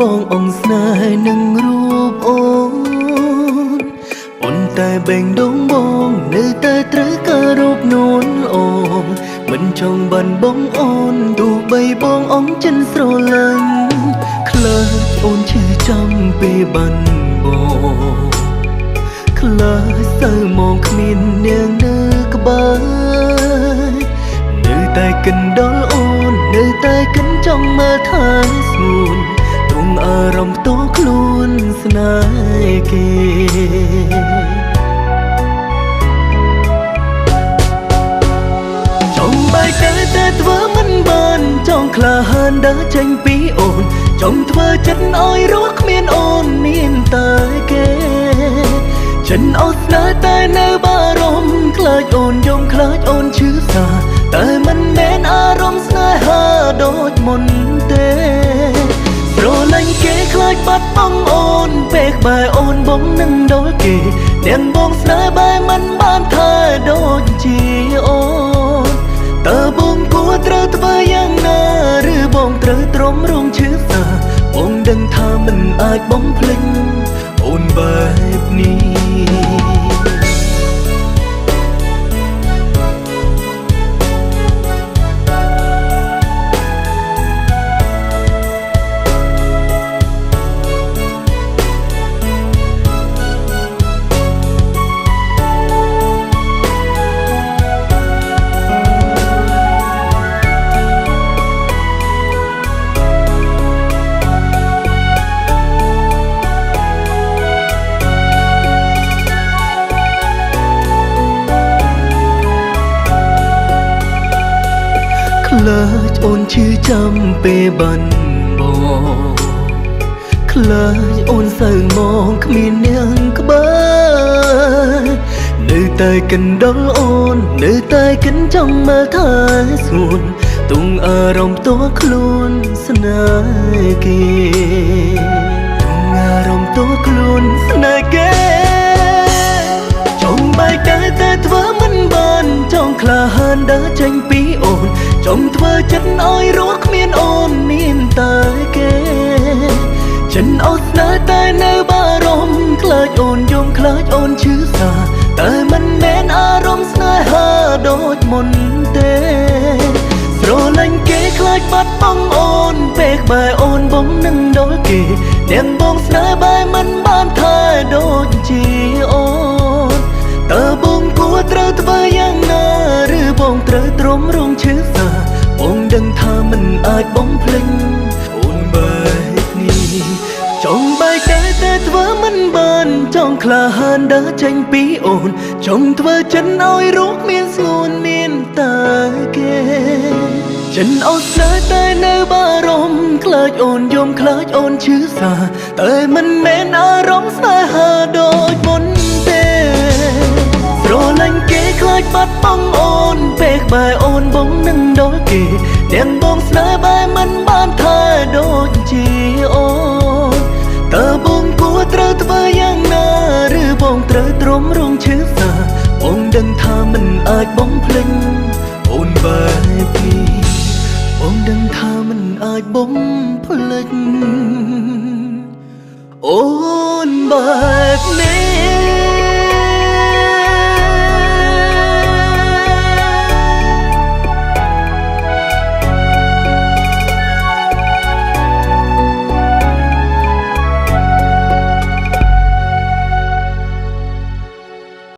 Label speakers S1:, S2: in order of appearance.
S1: បងអងស្នេហ៍នឹងរូបអូនប៉ុន្តែបេងដូងបងនៅតែត្រូវការរូបនួនអូនមិនចង់បានបងអូនទោះបីបងអងចិនស្រឡាញ់ខ្លាចអូនឈឺចាំពេលបានបងខ្លាចសើមកគ្មាននាងនៅក្បែរនៅតែកិនដល់អូននៅតែកិនចង់មើលថែស្ងួនទ្រង់អារម្មណ៍ផ្ទាល់ខ្លួនស្នេហ៍គេចង់បែកតែធ្វើមិនបានចង់ក្លាហានដើរចេញពីអូនចង់ធ្វើចិត្តឲ្យរស់គ្មានអូនមានតែគេចិនអត់ស្នេហ៍តែនៅបារម្ភខ្លាចអូនយំខ្លាចអូនឈឺសាតែមិនមែនអារម្មណ៍ស្នេហាដូចមុនទេស្រឡាញ់គេខ្លាចបាត់បង់អូនពេលក្បែរអូនបងនឹងដល់គេនាងបងស្នេហ៍បែរមិនបានថាដូចជាអូនតើបងគួរត្រូវធ្វើយ៉ាងណាឬបងត្រូវទ្រាំរងឈឺសាបងដឹងថាមិនអាចបំភ្លេចអូនបែបនេះខ្លាចអូនឈឺចាំពេលបានបងខ្លាចអូនសើមកគ្មាននាងក្បែរនៅតែកិនដល់អូននៅតែកិនចង់មើលថែស្ងួនទងអារម្មណ៍ផ្ទាល់ខ្លួនស្នេហ៍គេទងអារម្មណ៍ផ្ទាល់ខ្លួនស្នេហ៍គេចង់បែកតែធ្វើមិនបានចង់ក្លាហានដើរចេញពីអូនចង់ធ្វើចិត្តឲ្យរស់គ្មានអូនមានតែគេចិនអត់ស្នេហ៍តែនៅបារម្ភខ្លាចអូនយំខ្លាចអូនឈឺសាតែមិនមែនអារម្មណ៍ស្នេហាដូចមុនទេស្រឡាញ់គេខ្លាចបាត់បង់អូនពេលក្បែរអូនបងនឹងដល់គេនាងបងស្នេហ៍បែរមិនបានថាដូចជាអូនតើបងគួរត្រូវធ្វើយ៉ាងណាឬបងត្រូវទ្រាំរងឈឺសាបងដឹងថាមិនអាចបំភ្លេចអូនបែបនេះចង់បែកតែធ្វើមិនបានចង់ក្លាហានដើរចេញពីអូនចង់ធ្វើចិនឲ្យរស់មានស្ងួនមានតែគេចិនអត់ស្នេហ៍តែនៅបារម្ភខ្លាចអូនយំខ្លាចអូនឈឺសាតែមិនមែនអារម្មណ៍ស្នេហាដូចមុនទេស្រឡាញ់គេខ្លាចបាត់បង់អូនពេលក្បែរអូនបងនឹងដល់គេនាងបងស្នេហ៍បែរមិនបានថាដូចជាអូនតើបងគួរត្រូវធ្វើយ៉ាងណាឬបងត្រូវទ្រាំរងឈឺសាបងដឹងថាមិនអាចបំភ្លេចអូនបែបនេះបងដឹងថាមិនអាចបំភ្លេចអូនបែបនេះ